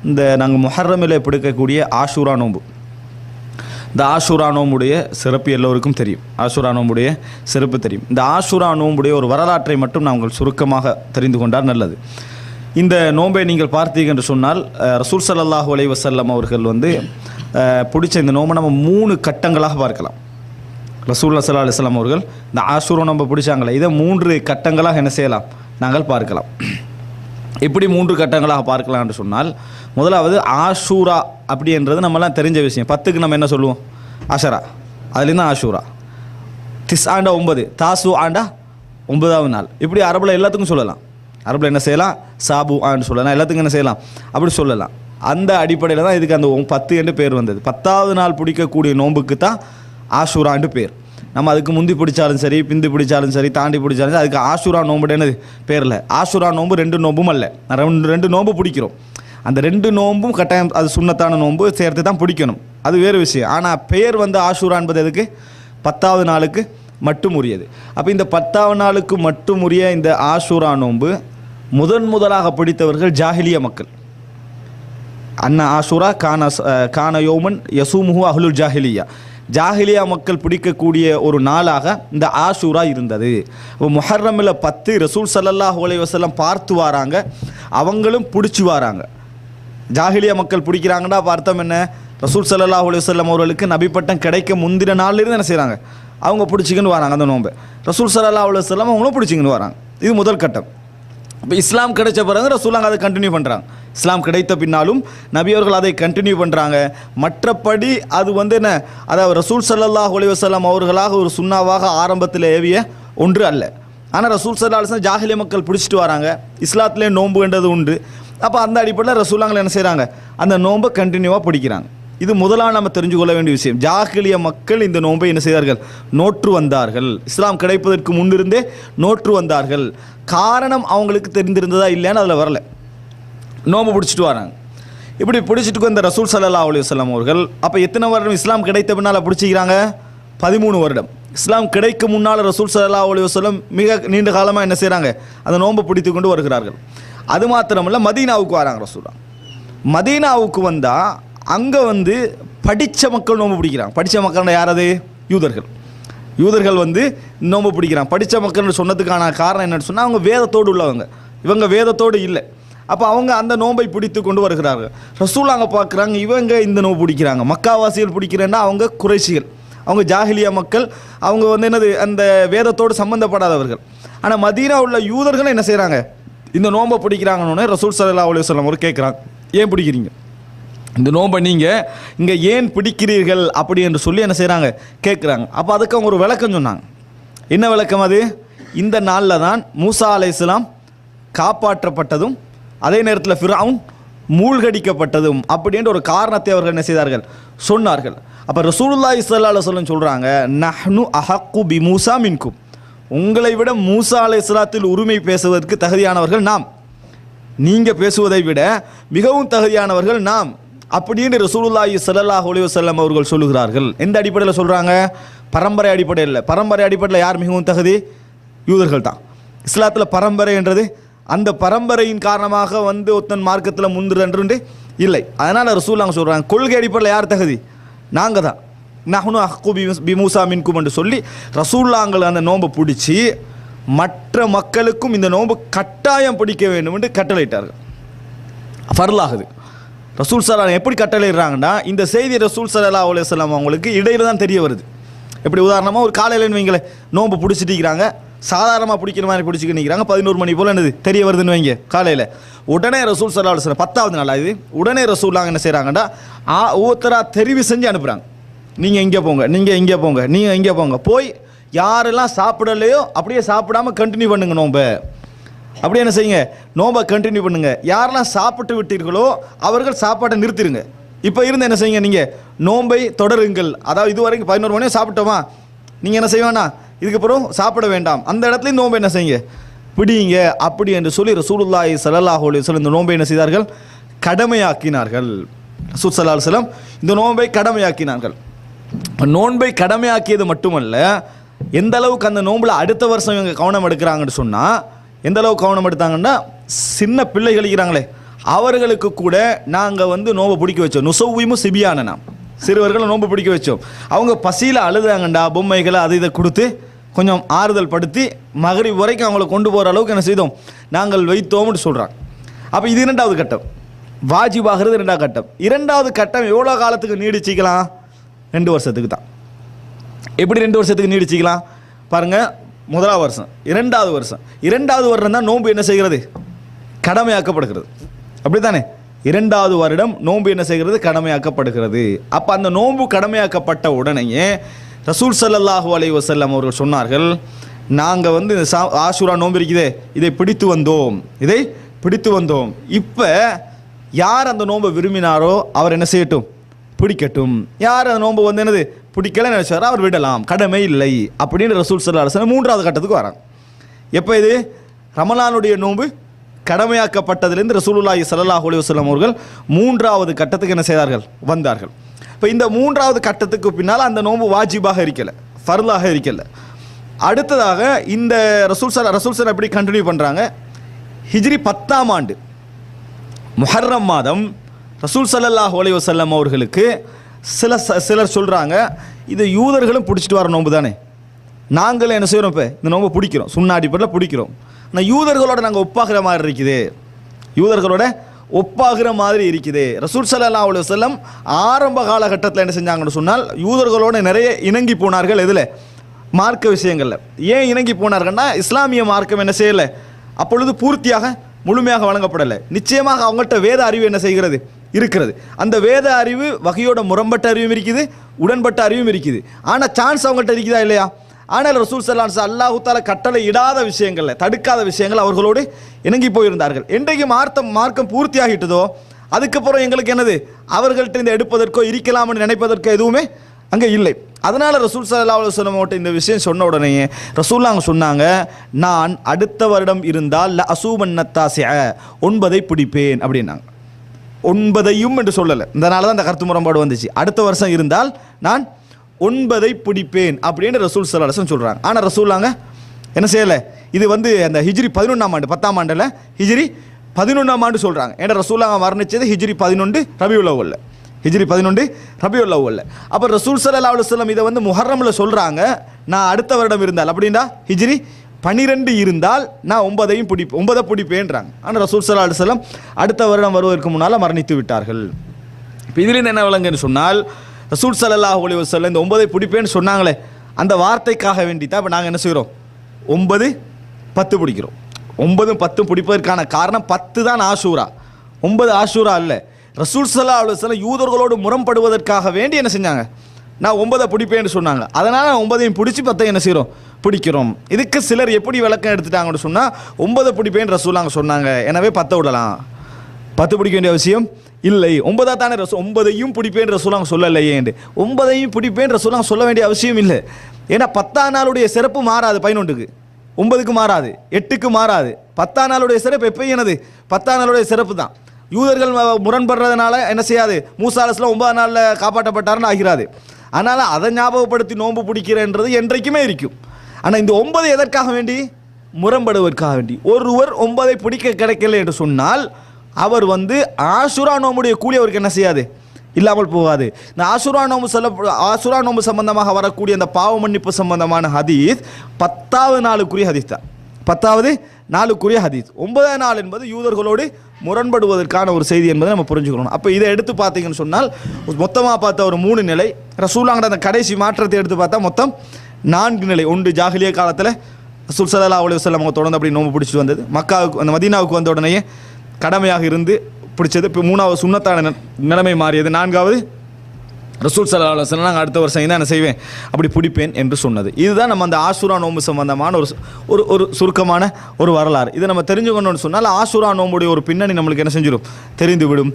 இந்த நாங்கள் முஹர்ரமில் பிடிக்கக்கூடிய ஆஷூரா நோன்பு. இந்த ஆஷூரா நோம்புடைய சிறப்பு எல்லோருக்கும் தெரியும். ஆஷூரா நோம்புடைய சிறப்பு தெரியும். இந்த ஆஷூரா நோம்புடைய ஒரு வரலாற்றை மட்டும் நாங்கள் சுருக்கமாக தெரிந்து கொண்டால் நல்லது. இந்த நோன்பை நீங்கள் பார்த்தீங்க என்று சொன்னால் ரசூல் ஸல்லல்லாஹு அலைஹி வஸல்லம் அவர்கள் பிடிச்ச இந்த நோம்பை நம்ம 3 கட்டங்களாக பார்க்கலாம். ரசூலுல்லாஹி ஸல்லல்லாஹு அலைஹி வஸல்லம் அவர்கள் இந்த ஆஷூரா நோம்பை பிடிச்சாங்களே, இதை 3 கட்டங்களாக என்ன செய்யலாம், நாங்கள் பார்க்கலாம். இப்படி 3 கட்டங்களாக பார்க்கலாம் என்று சொன்னால், முதலாவது ஆஷூரா அப்படின்றது நம்மலாம் தெரிஞ்ச விஷயம். 10க்கு நம்ம என்ன சொல்லுவோம், அஷரா, அதுலேருந்து ஆஷூரா. திஸ் ஆண்டா 9, தாசு ஆண்டா 9வது நாள். இப்படி அரபில் எல்லாத்துக்கும் சொல்லலாம். அரபில் என்ன செய்யலாம், சாபு ஆன்னு சொல்லலாம், எல்லாத்துக்கும் என்ன செய்யலாம், அப்படி சொல்லலாம். அந்த அடிப்படையில் தான் இதுக்கு அந்த 10 என்று பேர் வந்தது. 10வது நாள் பிடிக்கக்கூடிய நோன்புக்கு தான் ஆஷூரான்னு பேர். நம்ம அதுக்கு முந்தி பிடிச்சாலும் சரி, பிந்தி பிடிச்சாலும் சரி, தாண்டி பிடிச்சாலும் சரி, அதுக்கு ஆஷூரா நோம்புன்னு பேரில். ஆஷூரா நோம்பு 2 நோம்பும் அல்ல, 2 நோம்பு பிடிக்கிறோம். அந்த 2 நோம்பும் கட்டாயம் அது சுன்னத்தான நோம்பு சேர்த்து தான் பிடிக்கணும், அது வேறு விஷயம். ஆனால் பெயர் ஆஷூரா என்பது எதுக்கு, 10வது நாளுக்கு மட்டும் உரியது. அப்போ இந்த 10வது நாளுக்கு மட்டும் உரிய இந்த ஆஷூரா நோம்பு முதலாக பிடித்தவர்கள் ஜாஹிலிய மக்கள். அன்ன ஆஷூரா கான யோமன் யசூமுஹு அஹ்லுல் ஜாஹிலியா, ஜாஹிலியா மக்கள் பிடிக்கக்கூடிய ஒரு நாளாக இந்த ஆஷூரா இருந்தது. இப்போ முஹர்ரமில் 10 ரசூல் ஸல்லல்லாஹு அலைஹி வஸல்லம் பார்த்து வராங்க, அவங்களும் பிடிச்சி வராங்க. ஜாஹிலியா மக்கள் பிடிக்கிறாங்கன்னா அர்த்தம் என்ன, ரசூல் ஸல்லல்லாஹு அலைஹி வஸல்லம் அவர்களுக்கு நபி பட்டம் கிடைக்க முந்தின நாள்லேருந்து என்ன செய்கிறாங்க, அவங்க பிடிச்சிக்கின்னு வராங்க அந்த நோன்பை. ரசூல் ஸல்லல்லாஹு அலைஹி வஸல்லம் அவங்களும் பிடிச்சிக்கின்னு வராங்க. இது முதல் கட்டம். இப்போ இஸ்லாம் கிடைச்ச பிறகு ரசூலாங்க அதை கண்டினியூ பண்ணுறாங்க. இஸ்லாம் கிடைத்த பின்னாலும் நபியவர்கள் அதை கண்டினியூ பண்ணுறாங்க. மற்றபடி அது என்ன, அதாவது ரசூல் ஸல்லல்லாஹு அலைஹி வஸல்லம் அவர்களாக ஒரு சுன்னாவாக ஆரம்பத்தில் ஏவிய ஒன்று அல்ல. ஆனால் ரசூல் ஸல்லல்லாஹு அலைஹி வஸல்லம் ஜாஹிலிய மக்கள் பிடிச்சிட்டு வராங்க, இஸ்லாத்திலே நோன்புன்றது உண்டு. அப்போ அந்த அடிப்படையில் ரசூலாங்களை என்ன செய்கிறாங்க, அந்த நோன்பை கண்டினியூவாக பிடிக்கிறாங்க. இது முதலாக நம்ம தெரிஞ்சு கொள்ள வேண்டிய விஷயம். ஜாஹிலிய மக்கள் இந்த நோன்பை என்ன செய்தார்கள், நோற்று வந்தார்கள். இஸ்லாம் கிடைப்பதற்கு முன்னிருந்தே நோற்று வந்தார்கள். காரணம் அவங்களுக்கு தெரிந்திருந்ததா இல்லையான்னு அதில் வரல, நோம்பு பிடிச்சிட்டு வராங்க. இப்படி பிடிச்சிட்டு வந்த ரசூல் ஸல்லல்லாஹு அலைஹி வஸல்லம் அவர்கள் அப்போ எத்தனை வருடம் இஸ்லாம் கிடைத்த பின்னால் பிடிச்சிக்கிறாங்க, 13 வருடம். இஸ்லாம் கிடைக்கும் முன்னால் ரசூல் ஸல்லல்லாஹு அலைஹி வஸல்லம் மிக நீண்ட காலமாக என்ன செய்கிறாங்க, அந்த நோன்பை பிடித்து கொண்டு வருகிறார்கள். அது மாத்திரமல்ல, மதீனாவுக்கு வராங்க ரசூலா. மதீனாவுக்கு வந்தால் அங்கே படித்த மக்கள் நோன்பு பிடிக்கிறாங்க. படித்த மக்கள் யார், அது யூதர்கள். யூதர்கள் நோன்பு பிடிக்கிறாங்க. படித்த மக்கள்னு சொன்னதுக்கான காரணம் என்னென்னு சொன்னால், அவங்க வேதத்தோடு உள்ளவங்க, இவங்க வேதத்தோடு இல்லை. அப்போ அவங்க அந்த நோன்பை பிடித்து கொண்டு வருகிறார்கள். ரசூல் அங்கே பார்க்குறாங்க, இவங்க இந்த நோன்பு பிடிக்கிறாங்க. மக்காவாசிகள் பிடிக்கிறேன்னா அவங்க குறைஷிகள், அவங்க ஜாஹிலியா மக்கள், அவங்க என்னது அந்த வேதத்தோடு சம்மந்தப்படாதவர்கள். ஆனால் மதீனா உள்ள யூதர்கள் என்ன செய்கிறாங்க, இந்த நோன்பை பிடிக்கிறாங்கன்னு ரசூல் ஸல்லல்லாஹு அலைஹி வஸல்லம் அவர் கேட்குறாங்க, ஏன் பிடிக்கிறீங்க இந்த நோன்பை, நீங்கள் இங்கே ஏன் பிடிக்கிறீர்கள் அப்படி என்று சொல்லி என்ன செய்கிறாங்க, கேட்குறாங்க. அப்போ அதுக்கு அவங்க ஒரு விளக்கம் சொன்னாங்க. என்ன விளக்கம் அது, இந்த நாளில் தான் மூசா அலைஹிஸ்ஸலாம் காப்பாற்றப்பட்டதும் அதே நேரத்தில் ஃபிரௌன் மூழ்கடிக்கப்பட்டதும் அப்படின்ற ஒரு காரணத்தை அவர்கள் என்ன செய்தார்கள், சொன்னார்கள். அப்போ ரசூலுல்லாஹி ஸல்லல்லாஹு அலைஹி வஸல்லம் சொல்கிறாங்க, நஹ்னு அஹக்கு பி மூசா மின்கும், உங்களை விட மூசா அலைஹிஸ்ஸலாத்தில் உரிமை பேசுவதற்கு தகுதியானவர்கள் நாம், நீங்கள் பேசுவதை விட மிகவும் தகுதியானவர்கள் நாம் அப்படின்னு ரசூலுல்லாஹி ஸல்லல்லாஹு அலைஹி வஸல்லம் அவர்கள் சொல்லுகிறார்கள். எந்த அடிப்படையில் சொல்கிறாங்க, பரம்பரை அடிப்படையில். பரம்பரை அடிப்படையில் யார் மிகவும் தகுதி, யூதர்கள் தான். இஸ்லாத்தில் பரம்பரை என்றது அந்த பரம்பரையின் காரணமாக ஒத்தன் மார்க்கத்தில் முந்துறன்று இல்லை. அதனால் ரசூலுல்லாஹ் சொல்கிறாங்க, கொள்கை அடிப்படையில் யார் தகுதி, நாங்கள் தான். நஹ்னு அஹ்கு பி மூசா மின்கும் என்று சொல்லி ரசூலுல்லாஹ் அந்த நோன்பை பிடிச்சி மற்ற மக்களுக்கும் இந்த நோன்பு கட்டாயம் பிடிக்க வேண்டும் என்று கட்டளையிட்டார்கள். ஃபர்லாகுது. ரசூல் ஸல்லல்லாஹு எப்படி கட்டளையிடுறாங்கன்னா, இந்த செய்தி ரசூல் ஸல்லல்லாஹு அலைஹி வஸல்லம் அவங்களுக்கு இடையில தான் தெரிய வருது. எப்படி உதாரணமாக ஒரு காலையிலன்னு வைங்களேன், நோன்பு பிடிச்சிட்டிருக்கிறாங்க, சாதாரணமாக பிடிக்கிற மாதிரி பிடிச்சிக்கிட்டு நிற்கிறாங்க, 11 மணி போல் என்னது தெரிய வருதுன்னு வைங்க காலையில். உடனே ரசூல் ஸல்லல்லாஹு அலைஹி வஸல்லம் 10வது நாள் ஆகுது, உடனே ரசூலுல்லாஹ் என்ன செய்கிறாங்கன்னா, ஒவ்வொருத்தராக தெரிவு செஞ்சு அனுப்புகிறாங்க. நீங்கள் இங்கே போங்க, நீங்கள் இங்கே போங்க, நீங்கள் இங்கே போங்க, போய் யாரெல்லாம் சாப்பிடலையோ அப்படியே சாப்பிடாமல் கண்டினியூ பண்ணுங்க நோன்பை. அப்படியே என்ன செய்யுங்க, நோன்பை கண்டினியூ பண்ணுங்க. யாரெல்லாம் சாப்பிட்டு விட்டீர்களோ அவர்கள் சாப்பாட்டை நிறுத்திடுங்க. இப்போ இருந்து என்ன செய்யுங்க, நீங்கள் நோன்பை தொடருங்கள். அதாவது இது வரைக்கும் 11 மணி சாப்பிட்டோமா, நீங்கள் என்ன செய்வேன்னா இதுக்கப்புறம் சாப்பிட வேண்டாம், அந்த இடத்துலையும் நோன்பை என்ன செய்யுங்க, பிடிங்க. அப்படி என்று சொல்லி ரசூலுல்லாஹி ஸல்லல்லாஹு அலைஹி வஸல்லம் இந்த நோன்பை என்ன செய்தார்கள், கடமையாக்கினார்கள். ரசூல் ஸல்லல்லாஹு அலைஹி வஸல்லம் இந்த நோன்பை கடமையாக்கினார்கள். நோன்பை கடமையாக்கியது மட்டுமல்ல, எந்த அளவுக்கு அந்த நோம்பில் அடுத்த வருஷம் இவங்க கவனம் எடுக்கிறாங்கன்னு சொன்னால், எந்த அளவுக்கு கவனம் எடுத்தாங்கன்னா, சின்ன பிள்ளைகள் இருக்கிறாங்களே அவர்களுக்கு கூட நாங்கள் வந்து நோம்பை பிடிக்க வச்சோம். நுசௌவிமு சிபியான நாம் சிறுவர்களை நோம்பு பிடிக்க வச்சோம். அவங்க பசியில் அழுதாங்கண்டா, பொம்மைகளை அது இதை கொடுத்து கொஞ்சம் ஆறுதல் படுத்தி மகரிப் வரைக்கும் அவங்கள கொண்டு போகிற அளவுக்கு என்ன செய்தோம், நாங்கள் வைத்தோம்னு சொல்கிறாங்க. அப்போ இது இரண்டாவது கட்டம், வாஜிபாகிறது இரண்டாவது கட்டம். இரண்டாவது கட்டம் எவ்வளோ காலத்துக்கு நீடிச்சிக்கலாம்? 2 வருஷத்துக்கு தான். எப்படி 2 வருஷத்துக்கு நீடிச்சிக்கலாம் பாருங்கள். முதலாவது வருஷம், இரண்டாவது வருஷம், இரண்டாவது வருடம் தான் நோன்பு என்ன செய்கிறது, கடமையாக்கப்படுகிறது. அப்படி தானே? இரண்டாவது வருடம் நோன்பு என்ன செய்கிறது, கடமையாக்கப்படுகிறது. அப்போ அந்த நோன்பு கடமையாக்கப்பட்ட உடனேயே ரசூல் ஸல்லல்லாஹு அலைஹி வஸல்லம் அவர்கள் சொன்னார்கள், நாங்கள் வந்து இந்த ஆஷூரா நோன்பு இருக்குதே, இதை பிடித்து வந்தோம். இப்போ யார் அந்த நோன்பை விரும்பினாரோ அவர் என்ன செய்யட்டும், பிடிக்கட்டும். யார் அந்த நோன்பு வந்து என்னது பிடிக்கல நினைச்சாரோ அவர் விடலாம், கடமை இல்லை அப்படின்னு ரசூல் ஸல்லல்லாஹு அலைஹி வஸல்லம் 3வது கட்டத்துக்கு வராங்க. எப்போ இது ரமலானுடைய நோன்பு கடமையாக்கப்பட்டதிலிருந்து ரசூலுல்லாஹி ஸல்லல்லாஹு அலைஹி வஸல்லம் அவர்கள் 3வது கட்டத்துக்கு என்ன செய்தார்கள், வந்தார்கள். இப்போ இந்த 3வது கட்டத்துக்கு பின்னால் அந்த நோன்பு வாஜிபாக இருக்கல, ஃபர்லாக இருக்கல. அடுத்ததாக இந்த ரசூல் எப்படி கண்டினியூ பண்ணுறாங்க, ஹிஜ்ரி 10ஆம் ஆண்டு முஹர்ரம் மாதம் ரசூல் ஸல்லல்லாஹு அலைஹி வஸல்லம் அவர்களுக்கு சிலர் சொல்கிறாங்க, இது யூதர்களும் பிடிச்சிட்டு வர நோன்பு தானே, நாங்களும் என்ன செய்கிறோம், இப்போ இந்த நோன்பு பிடிக்கிறோம், சுன்னா அடிப்படையில் பிடிக்கிறோம். ஆனால் யூதர்களோட நாங்கள் ஒப்பாகிற மாதிரி இருக்குது, ரசூல் ஸல்லல்லாஹு அலைஹி வஸல்லம் ஆரம்ப காலகட்டத்தில் என்ன செஞ்சாங்கன்னு சொன்னால் யூதர்களோட நிறைய இணங்கி போனார்கள். எதில், மார்க்க விஷயங்களில். ஏன் இணங்கி போனார்கள்னா, இஸ்லாமிய மார்க்கம் என்ன செய்யலை, அப்பொழுது பூர்த்தியாக முழுமையாக வழங்கப்படலை. நிச்சயமாக அவங்கள்ட்ட வேத அறிவு என்ன செய்கிறது, இருக்கிறது. அந்த வேத அறிவு வகையோட முரண்பட்ட அறிவும் இருக்குது, உடன்பட்ட அறிவும் இருக்குது. ஆனால் சான்ஸ் அவங்கள்ட்ட இருக்குதா இல்லையா? ஆனால் ரசூல் ஸல்லல்லாஹு அலைஹி வஸல்லம் அல்லாஹ் தஆலா கட்டளை இடாத விஷயங்களில், தடுக்காத விஷயங்கள் அவர்களோடு இணங்கி போயிருந்தார்கள். என்றைக்கு மார்க்கம் பூர்த்தியாகிட்டதோ அதுக்கப்புறம் எங்களுக்கு என்னது, அவர்கள்ட்ட இந்த எடுப்பதற்கோ இருக்கலாம்னு நினைப்பதற்கோ எதுவுமே அங்கே இல்லை. அதனால் ரசூல் ஸல்லல்லாஹு அலைஹி வஸல்லம் இந்த விஷயம் சொன்ன உடனே ரசூலுல்லாஹ் சொன்னாங்க, நான் அடுத்த வருடம் இருந்தால் ல அசூமன் நத்தாசிஅ 9ஐ பிடிப்பேன் அப்படின்னாங்க. 9ஐயும் என்று சொல்லலை, இதனால தான் அந்த கருத்து முரண்பாடு வந்துச்சு. அடுத்த வருஷம் இருந்தால் நான் 9ஐ பிடிப்பேன் அப்படின்னு ரசூல் ஸல்லல்லாஹு அலைஹி வஸல்லம் சொல்கிறாங்க. ஆனால் ரசூலுல்லாஹ் என்ன செய்யலை, இது வந்து அந்த ஹிஜ்ரி 11ஆம் ஆண்டு, 10ஆம் ஆண்டில் ஹிஜ்ரி 11ஆம் ஆண்டு சொல்கிறாங்க. ஏன்னா ரசூலுல்லாஹ் மரணிச்சது ஹிஜ்ரி 11 ரபியுல் அவ்வல்ல, ஹிஜ்ரி 11 ரபியுல் அவ்வல்ல. அப்போ ரசூல் ஸல்லல்லாஹு அலைஹி வஸல்லம் இதை வந்து முஹர்ரமில் சொல்கிறாங்க, நான் அடுத்த வருடம் இருந்தால், அப்படின்னா ஹிஜ்ரி 12 இருந்தால் நான் 9ஐ பிடிப்பேன்றாங்க. ஆனால் ரசூல் ஸல்லல்லாஹு அலைஹி வஸல்லம் அடுத்த வருடம் வருவதற்கு முன்னால் மரணித்து விட்டார்கள். இப்போ இதுலேருந்து என்ன விளங்குன்னு சொன்னால், ரசூல் ஸல்லல்லாஹு அலைஹி வஸல்லம் இந்த 9ஐ பிடிப்பேன்னு சொன்னாங்களே, அந்த வார்த்தைக்காக வேண்டி தான் இப்போ நாங்கள் என்ன செய்கிறோம், 9, 10 பிடிக்கிறோம். 9, 10 பிடிப்பதற்கான காரணம் 10 தான் ஆஷூரா, 9 ஆஷூரா அல்ல. ரசூல் ஸல்லல்லாஹு அலைஹி வஸல்லம் யூதர்களோடு முரண்படுவதற்காக வேண்டி என்ன செஞ்சாங்க, நான் 9ஐ பிடிப்பேன்னு சொன்னாங்க. அதனால் 9ஐயும் பிடிச்சி 10ஐ என்ன செய்கிறோம், பிடிக்கிறோம். இதுக்கு சிலர் எப்படி விளக்கம் எடுத்துட்டாங்கன்னு சொன்னால், 9ஐ பிடிப்பேன்னு ரசூலுல்லாஹ் சொன்னாங்க, எனவே 10 விடலாம், 10 பிடிக்க வேண்டிய அவசியம் இல்லை. 9ஆ தானே 9ஐயும் பிடிப்பேன் ரசூலுல்லாஹ் சொல்லலையே, 9ஐயும் பிடிப்பேன் ரசூலுல்லாஹ் சொல்ல வேண்டிய அவசியம் இல்லை. ஏன்னா 10ஆம் நாளுடைய சிறப்பு மாறாது, 11க்கு 9க்கு மாறாது, 8க்கு மாறாது. 10ஆம் நாளுடைய சிறப்பு எப்பயும் என்னது, 10ஆம் நாளுடைய சிறப்பு தான். யூதர்கள் முரண்படுறதுனால என்ன செய்யாது, மூசா அலைஹிஸ்ஸலாம் 9ஆம் நாளில் காப்பாற்றப்பட்டாருன்னு ஆகிறாது. அதனால் அதை ஞாபகப்படுத்தி நோன்பு பிடிக்கிறன்றது என்றைக்குமே இருக்கும். ஆனால் இந்த 9 எதற்காக வேண்டி, முரண்படுவதற்காக வேண்டி. ஒருவர் 9ஐ பிடிக்க கிடைக்கல என்று சொன்னால் அவர் வந்து ஆஷூரா நோம்புடைய கூலி அவருக்கு என்ன செய்யாது, இல்லாமல் போகாது. இந்த ஆஷூரா நோம்பு சம்பந்தமாக வரக்கூடிய அந்த பாவ மன்னிப்பு சம்பந்தமான ஹதீஸ் 10வது நாளுக்குரிய ஹதீஸ் தான், 10வது நாளுக்குரிய ஹதீஸ். 9ஆம் நாள் என்பது யூதர்களோடு முரண்படுவதற்கான ஒரு செய்தி என்பதை நம்ம புரிஞ்சுக்கணும். அப்போ இதை எடுத்து பார்த்தீங்கன்னு சொன்னால் மொத்தமாக பார்த்த ஒரு 3 நிலை, ரசூலுல்லாஹ் அந்த கடைசி மாற்றத்தை எடுத்து பார்த்தா மொத்தம் 4 நிலை. ஒன்று ஜாஹிலியா காலத்தில் ரசூல் ஸல்லல்லாஹு அலைஹி வஸல்லம் அவங்க தொடர்ந்து அப்படி நோம்பு பிடிச்சிட்டு வந்தது. மக்காவுக்கு அந்த மதீனாவுக்கு வந்த உடனேயே கடமையாக இருந்து பிடிச்சது. இப்போ 3வது சுன்னத்தான நிலைமை மாறியது. 4வது ரசூல் ஸல்லல்லாஹு அலைஹி வஸல்லம் நாங்கள் அடுத்த வருஷம் தான் என்ன செய்வேன், அப்படி பிடிப்பேன் என்று சொன்னது. இதுதான் நம்ம அந்த ஆஷூரா நோம்பு சம்பந்தமான ஒரு சுருக்கமான ஒரு வரலாறு. இதை நம்ம தெரிஞ்சுக்கணும்னு சொன்னால் ஆஷூரா நோம்புடைய ஒரு பின்னணி நம்மளுக்கு என்ன செஞ்சிடும், தெரிந்துவிடும்.